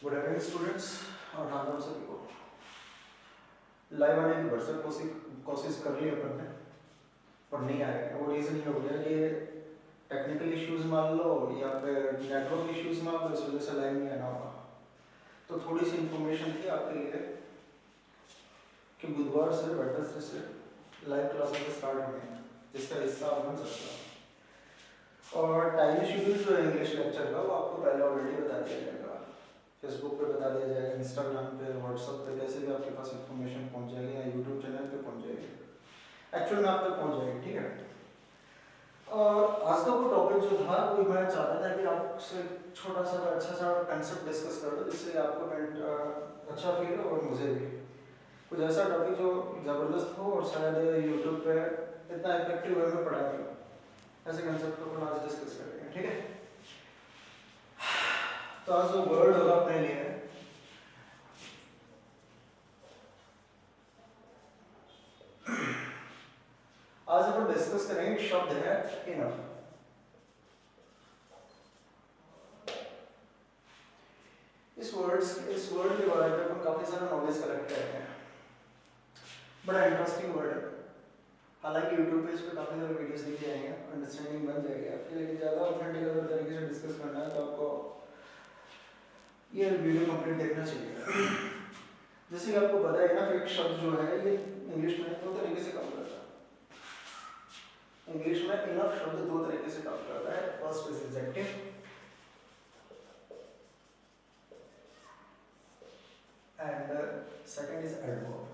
Good evening students और हाँ हम सभी को लाइव आने की भरसक कोशिश कर ली अपन ने पर नहीं आएगा। वो रीज़न ये हो गया कि टेक्निकल इश्यूज मान लो या फिर नेटवर्क इश्यूज मान लो, इस वजह से लाइव नहीं आना होगा। तो थोड़ी सी इन्फॉर्मेशन थी आपके लिए कि बुधवार से वेडनेसडे से लाइव क्लासेस स्टार्ट होने हैं, जिसका हिस्सा आप बन सकता है। और टाइम शेड्यूल जो है इंग्लिश लेक्चर का वो आपको पहले ऑलरेडी बता दिया जाएगा, फेसबुक पे बता दिया जाएगा, इंस्टाग्राम पे, व्हाट्सएप पे, कैसे भी आपके पास इन्फॉर्मेशन पहुंच जाएगी या यूट्यूब चैनल पे पहुंच जाएगी, एक्चुअल में आप तक पहुंच जाएगी। ठीक है। और आज का वो टॉपिक जो था वो मैं चाहता था कि आपसे छोटा सा अच्छा सा कंसेप्ट डिस्कस कर दो, जिससे आपको अच्छा फील हो और मुझे भी कुछ ऐसा टॉपिक जो ज़बरदस्त हो और शायद यूट्यूब पे इतना इफेक्टिव वे में पढ़ाया हो, ऐसे कंसेप्ट को आज डिस्कस करेंगे। ठीक है। तो आज जो वर्ड होगा अपने लिए आज अपन डिस्कस करेंगे शब्द है इनफ। इस वर्ड के बारे में अपन काफी सारा नॉलेज कलेक्ट करते हैं। बड़ा इंटरेस्टिंग वर्ड है। हालांकि यूट्यूब पे इस पे काफी सारे वीडियोस दिख जाएंगे, अंडरस्टैंडिंग बन जाएगी आपकी, लेकिन ज़्यादा ऑथेंटिक अगर तरीके से डिस्कस करना है तो आपको ये वीडियो कंप्लीट देखना चाहिए। जैसे कि आपको पता है ना, एक शब्द जो है ये इंग्लिश में दो तरीके से काम करता है। इंग्लिश में इनफ शब्द दो तरीके से काम करता है। First is adjective and second is adverb.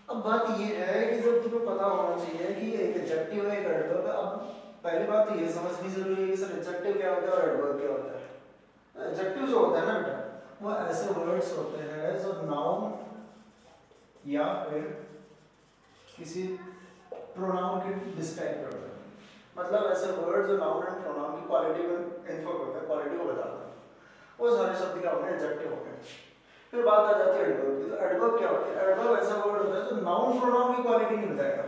अब बात ये है कि जब तुम्हें पता होना चाहिए कि एक एडजेक्टिव है, एक एडवर्ब है। अब पहली बात तो ये समझनी जरूरी है कि सर एडजेक्टिव क्या होता है और एडवर्ब क्या होता है। एडजेक्टिव जो होता है ना बेटा, वो ऐसे वर्ड्स होते हैं जो नाउन या फिर किसी प्रोनाउन की डिस्क्राइब करते हैं। मतलब ऐसे वर्ड जो नाउन एंड प्रोनाउन की क्वालिटी को इन्फो करते हैं, क्वालिटी को बताते हैं, वो सारे शब्द क्या होते हैं, एडजेक्टिव होते हैं। फिर बात आ जाती है एडवर्ब की। तो एडवर्ब क्या होता है? एडवर्ब ऐसा वर्ड होता है जो नाउन प्रोनाउन की क्वालिटी नहीं बताएगा,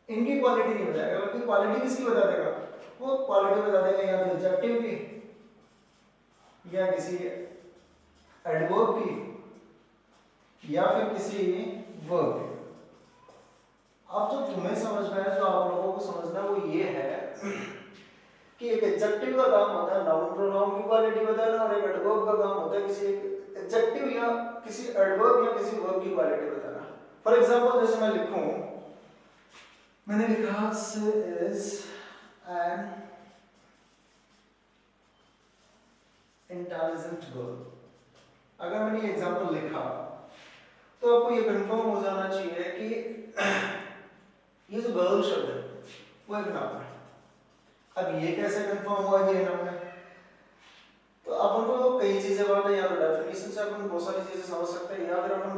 इनकी क्वालिटी नहीं बताएगा, बल्कि क्वालिटी किसकी बता देगा? वो क्वालिटी बता देगा या तो एडजेक्टिव की या किसी एडवर्ब की या फिर किसी वर्ब की। अब जो तुम्हें समझना है, जो आप लोगों को समझना है, वो ये है कि एक एडजेक्टिव का काम होता है नाउन प्रोनाउन की क्वालिटी बताना, और एक एडवर्ब का काम होता है किसी एक एडजेक्टिव या किसी एडवर्ब या किसी वर्ब की क्वालिटी बताना। फॉर एग्जांपल जैसे मैं लिखूं, मैंने लिखा she is an intelligent girl. अगर मैंने ये एग्जांपल लिखा तो आपको ये कंफर्म हो जाना चाहिए कि ये जो गर्ल शब्द है वो एक नाउन है। अब ये कैसे कंफर्म हुआ कि ये नाउन है? तो अपन को कई चीजें बात है, या तो डेफिनेशन से अपन बहुत सारी चीजें समझ सकते हैं, या फिर अपन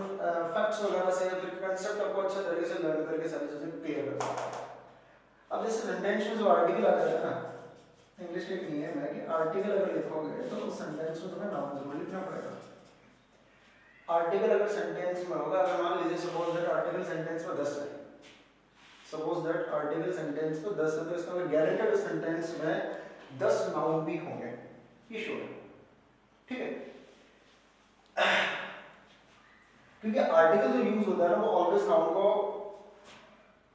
फैक्ट्स वगैरह से या फिर कंसेप्ट आपको अच्छे तरीके से लर्न करके सारी चीजें क्लियर कर सकते हैं। अब जैसे सेंटेंस में जो आर्टिकल आता है ना, इंग्लिश के एक नियम है कि आर्टिकल अगर लिखोगे तो उस सेंटेंस में तुम्हें नाउन जरूर लिखना पड़ेगा। आर्टिकल अगर सेंटेंस में होगा, अगर मान लीजिए सपोज दैट आर्टिकल सेंटेंस में 10 है, सपोज दैट आर्टिकल सेंटेंस में 10 है, तो इसका मतलब गारंटेड सेंटेंस में 10 नाउन भी होंगे, ये श्योर है। ठीक है। क्योंकि आर्टिकल जो यूज होता है ना, वो ऑलवेज नाउन को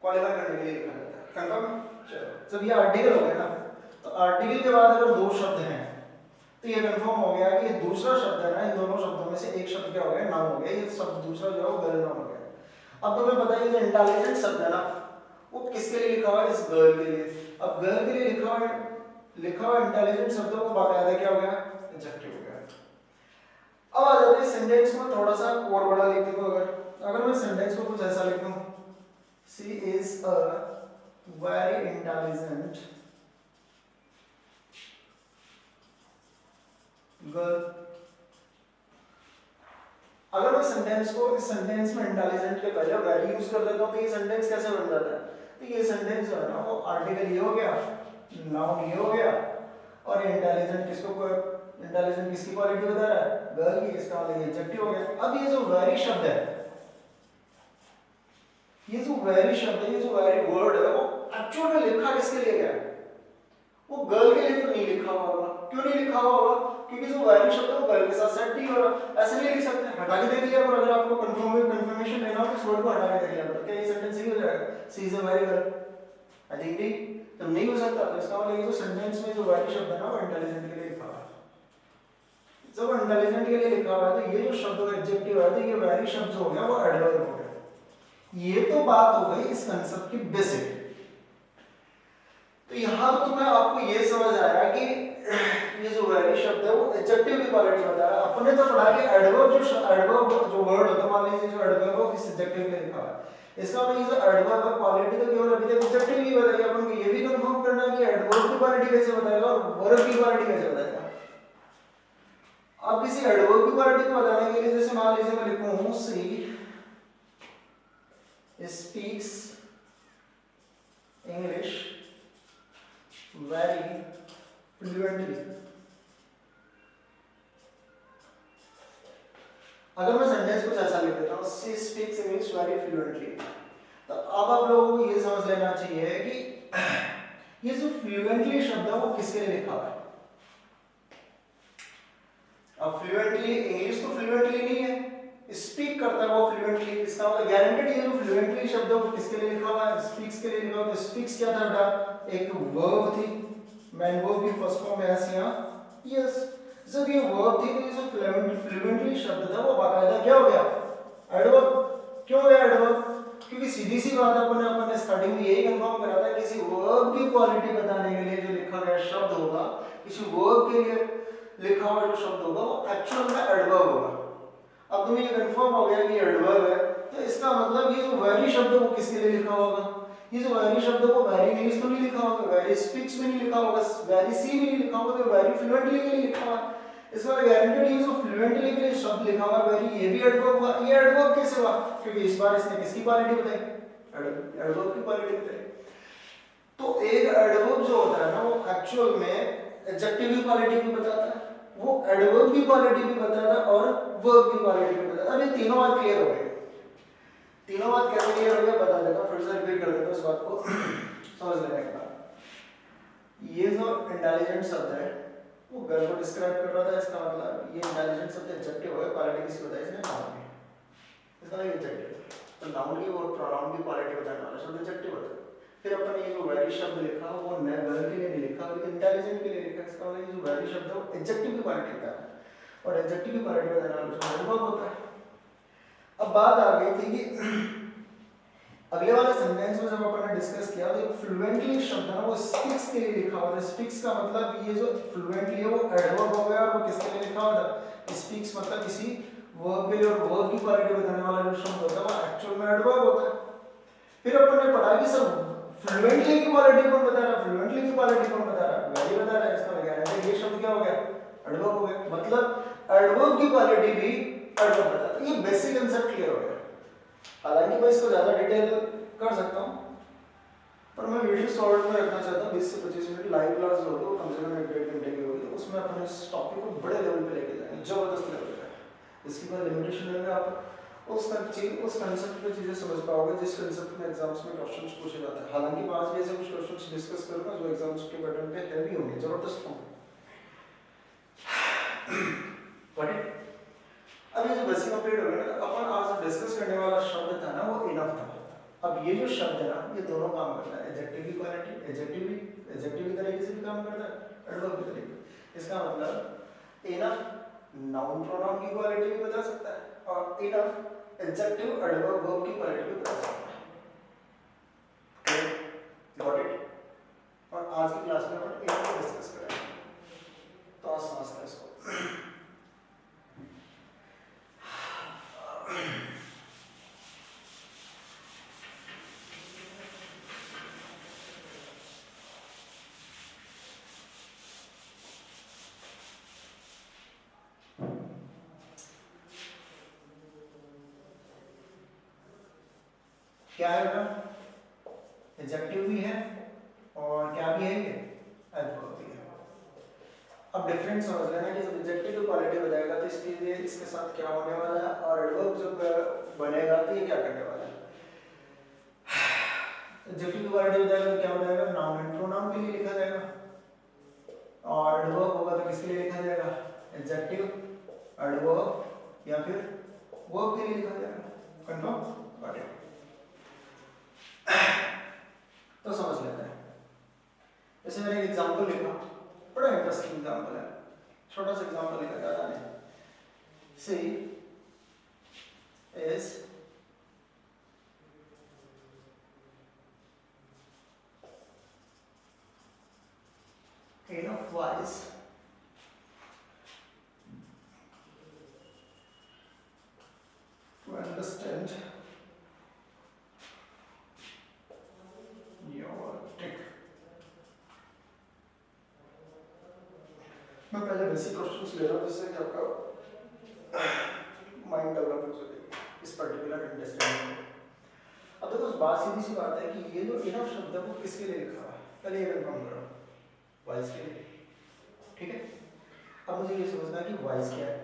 क्वालिफाई करने के लिए लिखा जाता है। कंफर्म? चलो, जब ये आर्टिकल हो गया ना, तो आर्टिकल के बाद अगर दो शब्द हैं तो ये कंफर्म हो गया कि ये दूसरा शब्द है ना, इन दोनों शब्दों में से एक शब्द क्या हो गया, नाउन हो गया। ये शब्द दूसरा जो है वो गर्ल नाउन हो गया। अब तुम्हें पता है जो इंटेलिजेंट शब्द है ना, वो किसके लिए लिखा हुआ है? इस गर्ल के लिए। अब गर्ल के लिए लिखा हुआ इंटेलिजेंट शब्दों को बाकायदा क्या हो गया, एडजेक्टिव हो गया। अब आ जाते हैं सेंटेंस में, थोड़ा सा और बड़ा लिख दूं। अगर मैं सेंटेंस को कुछ ऐसा लिख दूं, she is a very intelligent girl. अगर मैं सेंटेंस को इस सेंटेंस में इंटेलिजेंट के पहले वेरी यूज कर देता हूं तो ये सेंटेंस कैसे बन जाता है? तो ये सेंटेंस जो है ना, वो आर्टिकल ये हो गया, नाउन ये हो गया, और इंटेलिजेंट इंटेलिजेंट किसकी क्वालिटी बता रहा है? गर्ल की। इसका मतलब एडजेक्टिव हो गया। अब ये जो वेरी शब्द है, ये जो वेरी शब्द है, ये जो वेरी वर्ड है, वो एक्चुअल में लिखा किसके लिए गया है? वो गर्ल के लिए तो नहीं लिखा हुआ होगा। क्यों नहीं लिखा हुआ होगा? क्योंकि जो वेरी शब्द है वो गर्ल के साथ सेट नहीं हो रहा। ऐसे नहीं लिख सकते, हटा के देख लिया करो। अगर आपको कंफर्मेशन लेना हो तो इस वर्ड को हटा के देख लिया करो, क्या ये सेंटेंस सही हो जाएगा? She is a very girl. I think नहीं, तो नहीं हो सकता। तो इसका मतलब ये जो सेंटेंस में जो वेरी शब्द है ना, वो इंटेलिजेंट के लिए लिखा हुआ है। जब इंटेलिजेंट के लिए लिखा हुआ है तो ये जो शब्द का एडजेक्टिव है, तो ये वेरी शब्द हो गया, वो एडवर्ब हो गया। ये तो बात हो गई इस कांसेप्ट की बेसिक। तो यहां तो तुम्हें आपको ये समझ आया कि ये जो वेरी शब्द है वो एडजेक्टिव की क्वालिटी बता रहा है। अपने तो पढ़ा के एडवर्ब जो वर्ड होता है, मान लीजिए जो एडवर्ब है किस एडजेक्टिव में लिखा है, इसका मतलब ये जो एडवर्ब का क्वालिटी तो केवल अभी तक एडजेक्टिव ही बताई। अपन को ये भी कंफर्म करना है कि एडवर्ब की क्वालिटी कैसे बताएगा और वर्ब की क्वालिटी कैसे बताएगा। अब किसी एडवर्ब की क्वालिटी को बताने के लिए जैसे मान लीजिए मैं लिखूं she speaks English very fluently. अगर मैं सेंटेंस कुछ ऐसा लिख देता हूं, she speaks English very fluently, तो अब आप लोगों को ये समझ लेना चाहिए कि ये जो फ्लुएंटली शब्द है वो किसके लिए लिखा हुआ है। अब फ्लुएंटली इंग्लिश तो फ्लुएंटली नहीं है, स्पीक करता है वो फ्लुएंटली। इसका मतलब गारंटेड ये जो फ्लुएंटली शब्द है वो किसके लिए लिखा हुआ है? स्पीक्स के लिए लिखा हुआ है। तो स्पीक्स क्या था बेटा? एक वर्ब थी, मैन वर्ब की फर्स्ट फॉर्म है यहां यस। जब ये वर्ब थी तो ये जो फ्लुएंटली शब्द था वो बाकायदा क्या हो गया? एडवर्ब। क्यों हो गया एडवर्ब? क्योंकि सीधी सी बात है, अपन ने स्टार्टिंग में यही कंफर्म करा था, किसी वर्ब की क्वालिटी बताने के लिए जो लिखा गया शब्द होगा, किसी वर्ब के लिए लिखा हुआ जो शब्द होगा वो एक्चुअल में एडवर्ब होगा। अब तुम्हें ये कंफर्म हो गया कि एडवर्ब है, तो इसका मतलब ये जो वेरी शब्द है वो किसके लिए लिखा होगा? ये जो वेरी शब्द है वो वेरी इंग्लिश तो नहीं लिखा होगा, वेरी स्पीक्स में नहीं लिखा होगा, वेरी सी में नहीं लिखा होगा, तो वेरी फ्लुएंटली के लिए लिखा हुआ है। इसका गारंटेड ये जो फ्लुएंटली के लिए शब्द लिखा हुआ है वेरी, ये भी एडवर्ब हुआ। ये एडवर्ब कैसे हुआ? क्योंकि इस बार इसने किसकी क्वालिटी बताई? एडवर्ब की क्वालिटी बताई। तो एक एडवर्ब जो होता है ना वो एक्चुअल में एडजेक्टिव की क्वालिटी भी बताता है, वो एडवर्ब की क्वालिटी भी बताता है और वर्ब की क्वालिटी भी बताता है। अब ये तीनों बात क्लियर हो गई। तीनों बात कैसे क्लियर हो गया बता देता हूं, फिर से रिपीट कर देता हूं इस बात को समझ लेने के बाद। ये जो इंटेलिजेंट शब्द है वो गर्ल को डिस्क्राइब कर रहा था, इसका मतलब ये इंटेलिजेंट शब्द एडजेक्टिव हो गया, क्वालिटी किसकी बताई इसने? नाउन की। इसका ये एडजेक्टिव, तो नाउन की और प्रोनाउन की क्वालिटी बताने वाला शब्द एडजेक्टिव होता है। फिर अपन ये जो वेरी शब्द लिखा वो नए गर्ल के लिए नहीं लिखा बल्कि इंटेलिजेंट के लिए लिखा। इसका मतलब ये जो वेरी शब्द है वो एडजेक्टिव की क्वालिटी होता है और एडजेक्टिव की क्वालिटी बताने वाला शब्द एडवर्ब होता है। अब बात आ गई थी कि अगले वाले सेंटेंस में जब अपन ने डिस्कस किया तो फ्लुएंटली शब्द है ना वो स्पीक्स के लिए लिखा हुआ था। स्पीक्स का मतलब ये जो फ्लुएंटली है वो एडवर्ब हो गया और वो किसके लिए लिखा हुआ था? स्पीक्स मतलब किसी वर्ब के लिए, और वर्ब की क्वालिटी बताने वाला जो शब्द होता है वो एक्चुअल में एडवर्ब होता है। फिर अपन ने पढ़ा कि सर फ्लुएंटली की क्वालिटी कौन बता रहा है? फ्लुएंटली की क्वालिटी कौन बता रहा है? वेरी बता रहा है। इसका गारंटी ये शब्द क्या हो गया? एडवर्ब हो गया। मतलब एडवर्ब की क्वालिटी भी एडवर्ब बताता है। ये बेसिक कांसेप्ट क्लियर हो गया। हालांकि मैं इसको ज्यादा डिटेल कर सकता हूं, पर मैं वीडियो शॉर्ट में रखना चाहता हूं। 20 से 25 मिनट लाइव क्लास होगी, वो कम से कम 1-1.5 घंटे की होगी, तो उसमें अपन इस टॉपिक को बड़े लेवल पे लेके जाएंगे, जबरदस्त लेवल पे। इसके बाद लिमिटेशन रहेगा, आप उस कंसेप्ट पे चीजें समझ पाओगे जिस कंसेप्ट में एग्जाम्स में क्वेश्चंस पूछे जाते हैं। हालांकि 5 बजे से कुछ क्वेश्चंस डिस्कस करूंगा जो एग्जाम्स के पैटर्न पे हैवी होंगे, जबरदस्त होंगे। Got it? अब ये जो बेसिक अपडेट हो गया ना, अपन आज डिस्कस करने वाला शब्द था ना वो इनफ था। अब ये जो शब्द है ना ये दोनों काम करता है, एडजेक्टिव की क्वालिटी, एडजेक्टिव की तरीके से भी काम करता है, एडवर्ब की तरीके। इसका मतलब इनफ नाउन प्रोनाउन की क्वालिटी भी बता सकता है और इनफ एडजेक्टिव एडवर्ब वर्ब की क्वालिटी भी बता सकता है। Got it? और आज की क्लास में अपन इनफ को डिस्कस करेंगे, तो आज समझते हैं इसको। क्या है बेटा? एडजेक्टिव भी है और क्या भी है ये? एडवर्ब भी है। अब डिफरेंस समझ लेना कि जब एडजेक्टिव की क्वालिटी बताएगा तो इसके लिए इसके साथ क्या होने वाला है, और एडवर्ब जब बनेगा तो ये क्या करने वाला है। एडजेक्टिव की क्वालिटी बताएगा तो क्या हो जाएगा, नाउन एंड प्रोनाउन के लिए लिखा जाएगा, और एडवर्ब होगा तो किसके लिए लिखा जाएगा, एडजेक्टिव, एडवर्ब या फिर वर्ब के लिए लिखा जाएगा। कंफर्म? Got it. तो समझ लेते हैं। जैसे मैंने एक एग्जांपल लिखा, बड़ा इंटरेस्टिंग एग्जांपल है, छोटा सा एग्जांपल लिखा, ज्यादा नहीं। सी is enough wise to understand your trick। मैं पहले बेसिक क्वेश्चंस ले रहा हूँ जिससे कि आपका माइंड डेवलप हो सके इस पर्टिकुलर अंडरस्टैंडिंग में। अब देखो बात सीधी सी बात है कि ये जो इनफ शब्द है वो किसके लिए लिखा हुआ है, पहले ये कंफर्म करो, वाइज के लिए, ठीक है। अब मुझे ये समझना है कि वाइज क्या है।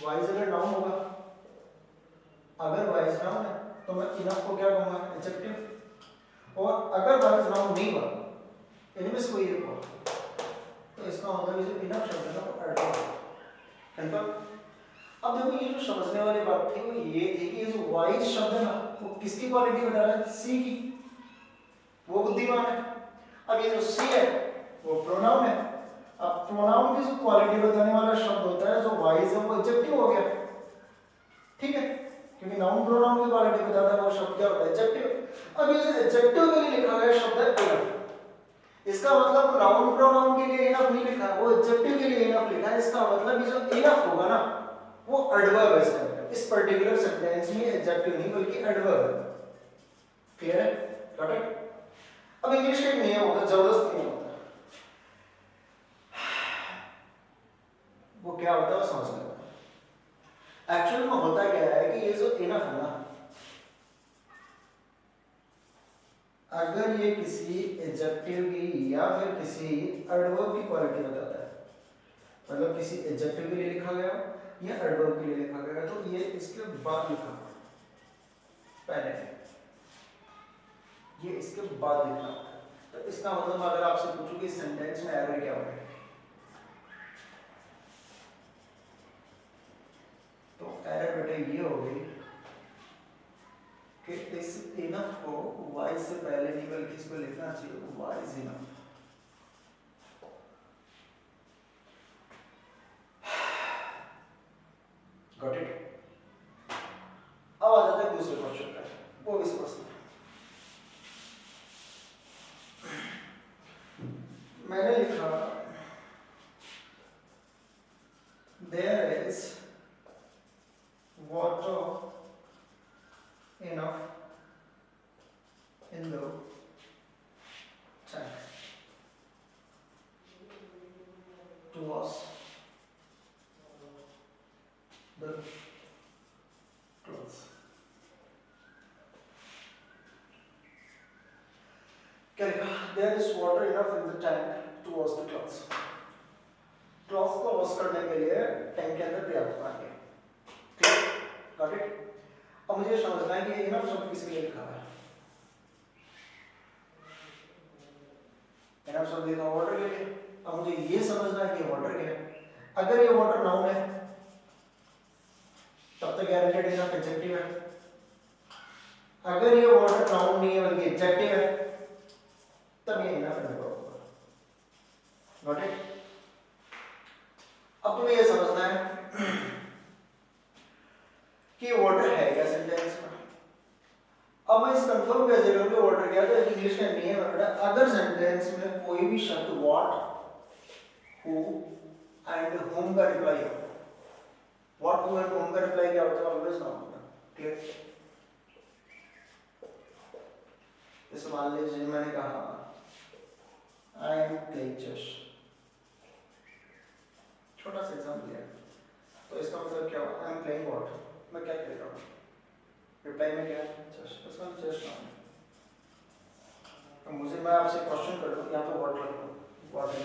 वाइज अगर नाउन होगा, अगर वाइज नाउन है तो मैं इनफ को क्या कहूंगा, एडजेक्टिव, और अगर वाइज नाउन नहीं हुआ, इनमें से कोई एक हुआ, तो इसका मतलब ये इनफ शब्द है ना वो एडवर्ब। कंफर्म? अब देखो ये जो समझने वाली बात थी वो ये थी कि ये जो वाइज शब्द है ना वो किसकी क्वालिटी बता रहा है, सी की, वो बुद्धिमान है। अब ये जो सी है वो प्रोनाउन है। अब प्रोनाउन की जो क्वालिटी बताने वाला शब्द होता है जो वाइज है वो एडजेक्टिव हो गया, ठीक है, क्योंकि नाउन प्रोनाउन की क्वालिटी बताता है वो शब्द क्या होता है, एडजेक्टिव। अब ये जो एडजेक्टिव के लिए लिखा गया शब्द है इनफ, इसका मतलब नाउन प्रोनाउन के लिए इनफ नहीं लिखा, वो एडजेक्टिव के लिए इनफ लिखा है। इसका मतलब ये जो इनफ होगा ना वो एडवर्ब है इसके अंदर, इस पर्टिकुलर सेंटेंस में एडजेक्टिव नहीं बल्कि एडवर्ब है। क्लियर है? Got it? अब इंग्लिश का एक नियम होता है, जबरदस्त नियम होता है, वो क्या होता है वो समझ लेते हैं। एक्चुअल में होता क्या है कि ये जो इनफ है ना, अगर ये किसी एडजेक्टिव की या फिर किसी एडवर्ब की क्वालिटी बताता है, मतलब किसी एडजेक्टिव के लिए लिखा गया या एडवर्ब के लिए लिखा गया, तो ये इसके बाद लिखा, पहले ये इसके बाद लिखना होता है। तो इसका मतलब अगर आपसे पूछूं कि सेंटेंस में एरर क्या होगा, तो एरर बेटा ये होगी कि इस इनफ को वाइज से पहले नहीं बल्कि इसको लिखना चाहिए वाइज इनफ। Got it? अब आ जाते हैं दूसरे क्वेश्चन पे, वो भी समझते हैं। मैंने लिखा there is water enough in the tank to wash the clothes। क्या लिखा? There is water enough in the tank to wash the clothes। Cloth को वॉश करने के लिए टैंक के अंदर पर्याप्त पानी है। क्लियर? Got it? अब मुझे समझना है कि इनफ शब्द किसके लिए लिखा है। इनफ शब्द लिखा वाटर के लिए। अब मुझे ये समझना है कि वाटर क्या है। अगर ये वाटर नाउन है तब तक गारंटेड इनफ एडजेक्टिव है। अगर ये वाटर नाउन नहीं है बल्कि एडजेक्टिव है तब ये इनफ एडवर्ब होगा। Got it? अब तुम्हें ये समझना है कि वाटर है क्या सेंटेंस में। अब मैं इस कंफर्म कैसे करूं कि वाटर क्या है, तो इंग्लिश का नियम है अगर सेंटेंस में कोई भी शब्द व्हाट, हु एंड होम का रिप्लाई हो, व्हाट, हु एंड होम का रिप्लाई क्या होता है, ऑलवेज नाउन होता है। क्लियर? इस मान लीजिए मैंने कहा आई एम प्लेइंग चेस, छोटा सा एग्जांपल दिया, तो इसका मतलब क्या हुआ, आई एम प्लेइंग व्हाट, मैं क्या खेल रहा हूँ, रिप्लाई में क्या है, चेस, इसका चेस नाउन। तो मुझे, मैं आपसे क्वेश्चन कर दूं यहाँ पे व्हाट रख दूं, व्हाट है,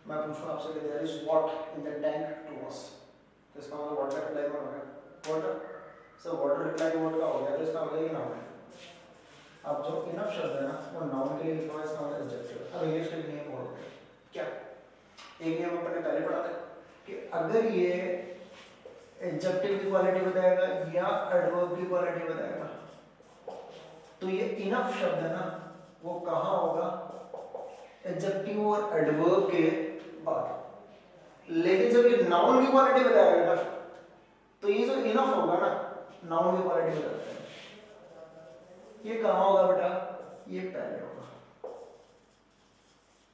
मैं पूछूं आपसे कि there is what in the tank to wash, तो इसका मतलब व्हाट का रिप्लाई में हो गया water. So water reply what का हो गया, तो इसका मतलब ये नाउन है। अब जो इनफ शब्द है ना वो नाउन के लिए लिखा हुआ है, इसका मतलब एडजेक्टिव। अब इंग्लिश के नियम और होते हैं क्या? एक नियम अपन ने पहले पढ़ा था कि अगर ये एडजेक्टिव की क्वालिटी बताएगा या एडवर्ब की क्वालिटी बताएगा तो ये इनफ शब्द है ना वो कहाँ होगा? एडजेक्टिव और एडवर्ब के बाद। लेकिन जब ये नाउन की क्वालिटी बताएगा ना तो ये जो इनफ होगा ना नाउन की क्वालिटी बताता है, ये कहाँ होगा बेटा? ये पहले होगा।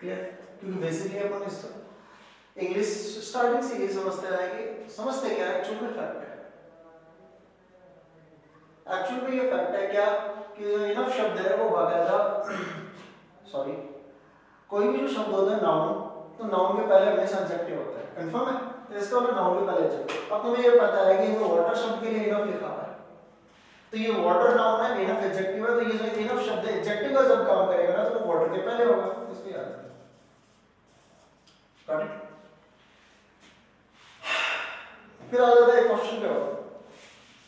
क्लियर? क्योंकि बेसिकली अपन इस इंग्लिश स्टार्टिंग से ये समझते हैं कि समझते क्या है एक्चुअल में फैक्ट है। एक्चुअल में ये फैक्ट है क्या कि जो इनफ शब्द है वो बाकायदा सॉरी कोई भी जो शब्द होता है नाउन, तो नाउन के पहले हमेशा एडजेक्टिव होता है। कंफर्म है? तो इसका मतलब नाउन के पहले एडजेक्टिव। अब तुम्हें ये पता है कि जो वाटर शब्द के लिए इनफ लिखा हुआ है तो ये वाटर नाउन है, इनफ एडजेक्टिव है, तो ये जो इनफ शब्द है एडजेक्टिव का जब काम करेगा ना तो वो वाटर के पहले होगा। इसको याद रखना। Got it? फिर आ जाता है क्वेश्चन पे और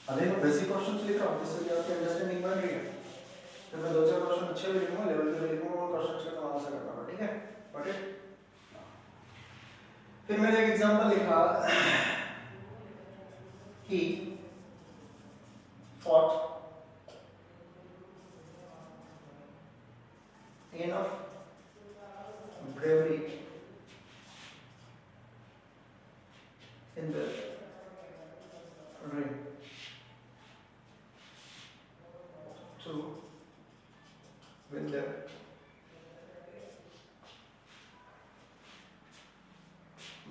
अरे मैं बेसिक क्वेश्चंस लिख रहा हूं जिससे कि आपकी अंडरस्टैंडिंग बन रही है। फिर मैं दो चार क्वेश्चन अच्छे भी लिखूंगा, लेवल के भी लिखूंगा, और क्वेश्चंस का आंसर करना होगा। ठीक है? Got it? फिर मैंने एक एग्जांपल लिखा कि fought enough bravery in the ring to win the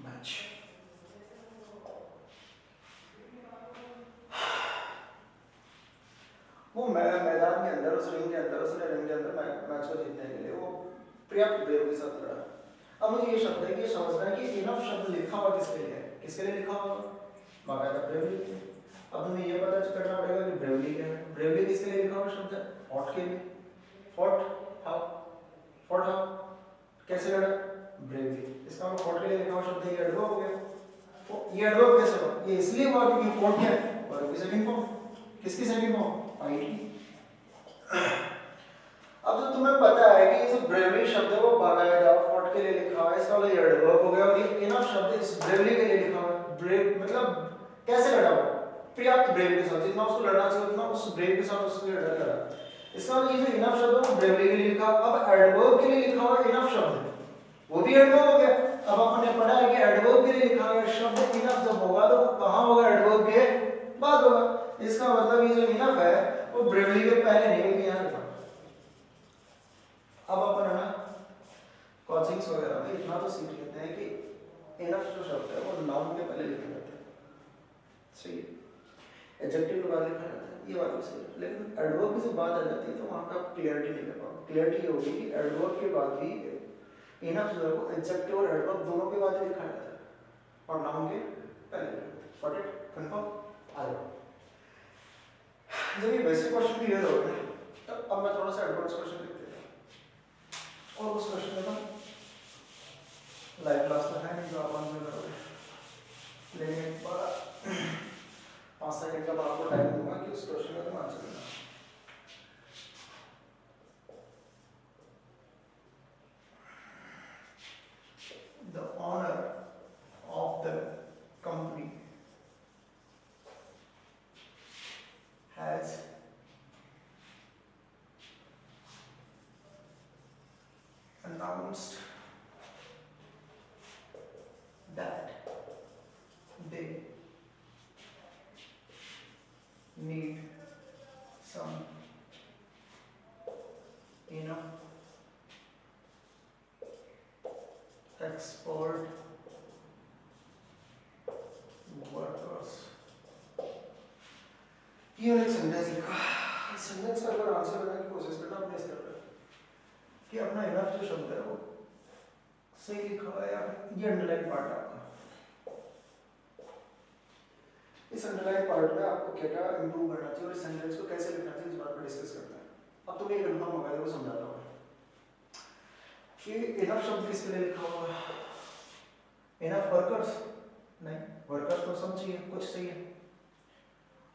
match. वो मैदान के अंदर उस रिंग के अंदर उसने रिंग के अंदर मैच को जीतने के लिए वो पर्याप्त ब्रेव के साथ लड़ा। अब मुझे ये शब्द है कि समझना है कि इनफ शब्द लिखा हुआ किसके लिए है? किसके लिए लिखा हुआ? बाकायदा ब्रेवली के लिए। अब तुम्हें ये पता करना पड़ेगा कि ब्रेवली क्या है। ब्रेवली किसके लिए लिखा हुआ शब्द है? फॉट के लिए। Fought how? Fought how? कैसे लड़ा? ब्रेवली। इसका मतलब फॉट के लिए लिखा हुआ शब्द है, ये एडवर्ब हो गया। ये एडवर्ब कैसे हुआ? ये इसलिए हुआ क्योंकि फॉट क्या है? वर्ब की सेकंड फॉर्म। किसकी सेकंड फॉर्म? फाइल की। अब जो तुम्हें पता है कि ये जो ब्रेवली शब्द है वो बाकायदा फॉट के लिए लिखा हुआ है, इसका मतलब ये एडवर्ब हो गया, और ये इनफ शब्द इस ब्रेवली के लिए लिखा हुआ है। ब्रेव मतलब कैसे लड़ा हुआ? पर्याप्त ब्रेव के साथ, जितना उसको लड़ना चाहिए उतना उस ब्रेव के साथ उसके लड़ा। इसका मतलब ये जो इनफ शब्द है वो ब्रेवली के लिए लिखा। अब एडवर्ब के लिए लिखा हुआ इनफ शब्द है, वो भी एडवर्ब हो गया। अब आपने पढ़ा है कि एडवर्ब के लिए लिखा हुआ शब्द इनफ जब होगा तो वो कहां होगा? एडवर्ब के बाद होगा। इसका मतलब ये जो इनफ है वो ब्रेवली के पहले नहीं बल्कि यहां लिखा। अब अपन है ना कोचिंग्स वगैरह में इतना तो सीख लेते हैं कि इनफ जो शब्द है वो नाउन के पहले लिखा जाता है। सही है? एडजेक्टिव के बाद लिखा जाता है, ये बात भी सही है। लेकिन एडवर्ब की जब बात आ जाती है तो वहां पे आप क्लियरिटी नहीं कर पाओगे। क्लियरिटी ये होगी कि एडवर्ब के बाद भी इनफ जो है वो एडजेक्टिव और एडवर्ब दोनों के बाद लिखा जाता है और नाउन के पहले लिखा जाता है। Got it? कंफर्म? आ जाओ। जब ये बेसिक क्वेश्चन क्लियर हो गए तब अब मैं थोड़ा सा एडवांस क्वेश्चन लिख देता हूं। और उस क्वेश्चन में तो लाइव क्लास में है नहीं जो आप आंसर करोगे, लेकिन एक बार 5 सेकंड का आपको टाइम दूंगा कि उस क्वेश्चन का तुम आंसर करना। The owner of the company has announced that they need some expert workers। ये एक सेंटेंस लिखा। इस सेंटेंस का अगर आंसर करने की कोशिश करना अपने स्तर पर कि अपना इनफ जो शब्द है वो सही लिखा है या ये अंडरलाइन पार्ट है आपका। इस अंडरलाइन पार्ट में आपको क्या क्या इंप्रूव करना चाहिए और इस सेंटेंस को कैसे लिखना चाहिए इस बात पर डिस्कस करते हैं। अब तुम्हें ये कंफर्म होगा, वो समझाता हूँ कि इनफ शब्द किसके लिए लिखा हुआ है? इनफ वर्कर्स नहीं, वर्कर्स तो समझिए कुछ सही है।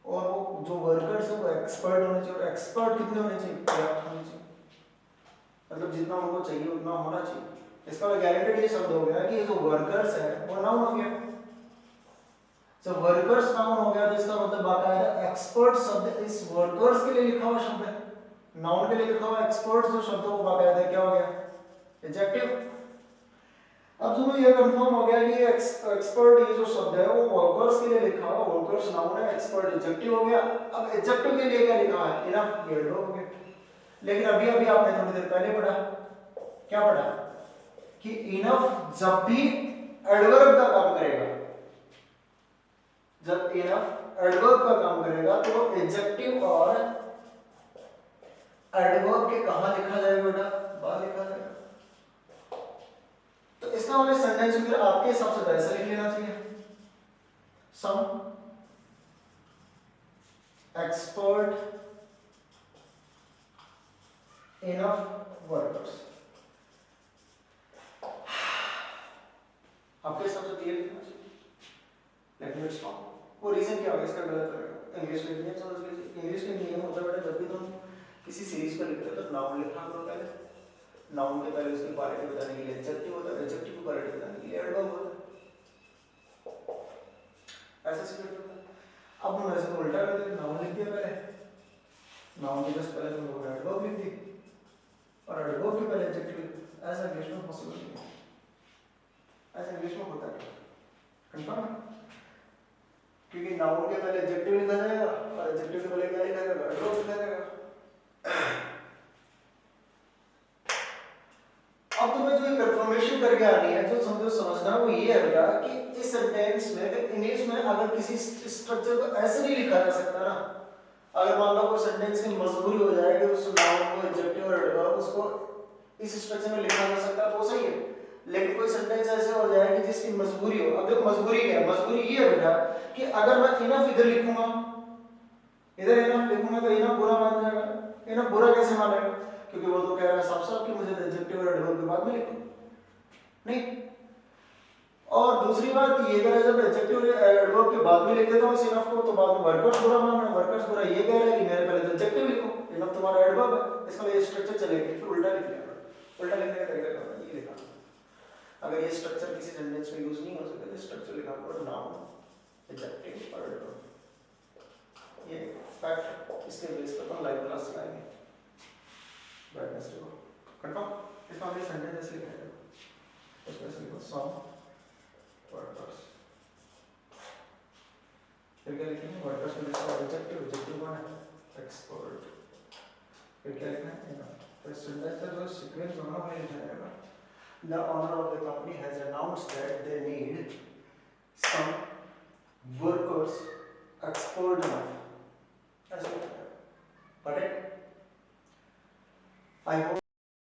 और वो जो वर्कर्स है वो एक्सपर्ट होने चाहिए, और एक्सपर्ट कितने होने चाहिए, पर्याप्त होने चाहिए, मतलब जितना उनको चाहिए उतना होना चाहिए। इसका गारंटेड ये शब्द हो गया कि ये जो वर्कर्स है वो नाउन हो गया। जब वर्कर्स नाउन हो गया तो इसका मतलब बाकायदा एक्सपर्ट शब्द इस वर्कर्स के लिए लिखा हुआ शब्द है, नाउन के लिए लिखा हुआ एक्सपर्ट जो शब्द है वो बाकायदा क्या हो गया, एडजेक्टिव। अब दोनों ये कंफर्म हो गया कि ये एक्सपर्ट ये जो शब्द है वो वर्कर्स के लिए लिखा हुआ, वर्कर्स नाउन है, एक्सपर्ट एडजेक्टिव हो गया। अब एडजेक्टिव के लिए क्या लिखा है, इनफ, ये एडवर्ब हो गया। लेकिन अभी अभी आपने थोड़ी देर पहले पढ़ा, क्या पढ़ा कि इनफ जब भी एडवर्ब का काम करेगा, जब इनफ एडवर्ब का काम करेगा तो एडजेक्टिव और एडवर्ब के कहां लिखा जाएगा बेटा, बाहर लिखा जाएगा। तो इसका मतलब सेंटेंस फिर आपके हिसाब से वैसा लिख लेना चाहिए, सम एक्सपर्ट इनफ वर्कर्स, आपके हिसाब से ये लिखना चाहिए। लेकिन इट्स नॉट, वो रीजन क्या होगा इसका गलत रहेगा। इंग्लिश में नहीं समझ लीजिए, इंग्लिश में नियम होता है बेटा, जब भी तुम किसी सीरीज पर लिख रहे हो तो नाउन लिखना करो पहले, नाउन के पहले उसकी पार्टी बताने के लिए एडजेक्टिव होता है, एडजेक्टिव की पार्टी बताने के लिए एडवर्ब होता है, ऐसा सीक्वेंस होता है। अब हम ऐसे तो उल्टा करते हैं, नाउन लिख दिया पहले, नाउन के जस्ट पहले तुम एडवर्ब लिख दी और एडवर्ब के पहले एडजेक्टिव, ऐसा इंग्लिश में पॉसिबल नहीं है, ऐसा इंग्लिश में होता है, कंफर्म है? क्योंकि नाउन के पहले एडजेक्टिव लिखा जाएगा और एडजेक्टिव के पहले क्या लिखा जाएगा, एडवर्ब लिखा जाएगा। अब तुम्हें जो कंफर्मेशन करके आनी है, जो समझो समझना वो ये है बेटा कि इस सेंटेंस में इंग्लिश में अगर किसी स्ट्रक्चर को ऐसे नहीं लिखा जा सकता ना, अगर मान लो कोई सेंटेंस की मजबूरी हो जाए कि उस नाउन को एडजेक्टिव और एडवर्ब उसको इस स्ट्रक्चर में लिखा जा सकता है तो सही है, लेकिन कोई सेंटेंस ऐसे हो जाए कि जिसकी मजबूरी हो। अब देखो मजबूरी क्या है, मजबूरी ये है बेटा कि अगर मैं इनफ इधर लिखूंगा, इधर इनफ लिखूंगा तो इनफ बुरा मान जाएगा। इनफ बुरा कैसे मानेगा, क्योंकि वो तो कह रहा है साफ साफ कि मुझे एडजेक्टिव और एडवर्ब के बाद में लिखो नहीं। और दूसरी बात ये अगर जब एडजेक्टिव और एडवर्ब के बाद में लिख देता हूं इस इनफ को तो बाद में वर्कर्स बुरा मान रहा है, वर्कर्स बुरा ये कह रहा है कि मेरे पहले तो एडजेक्टिव लिखो, इनफ तुम्हारा एडवर्ब है, इसका ये स्ट्रक्चर चलेगा, फिर उल्टा लिख लेना, उल्टा लिखने का तरीका क्या है, ये लिखा। अगर ये स्ट्रक्चर किसी सेंटेंस में यूज नहीं हो सकता तो स्ट्रक्चर लिखा हुआ नाउन एडजेक्टिव और एडवर्ब, ये फैक्ट, इसके बेस पर हम लाइव क्लास चलाएंगे वेडनेसडे को, कंफर्म। इसका हमने सेंटेंस ऐसे लिखा है, उसमें से लिखो सम वर्कर्स, फिर क्या लिखेंगे, वर्कर्स में जिसका एडजेक्टिव, एडजेक्टिव कौन है, एक्सपर्ट, फिर क्या लिखना है ना, तो सेंटेंस का जो सीक्वेंस होना वो लिखा जाएगा, the owner of the company has announced that they need some workers expert enough, ऐसा लिखा है, got it? I hope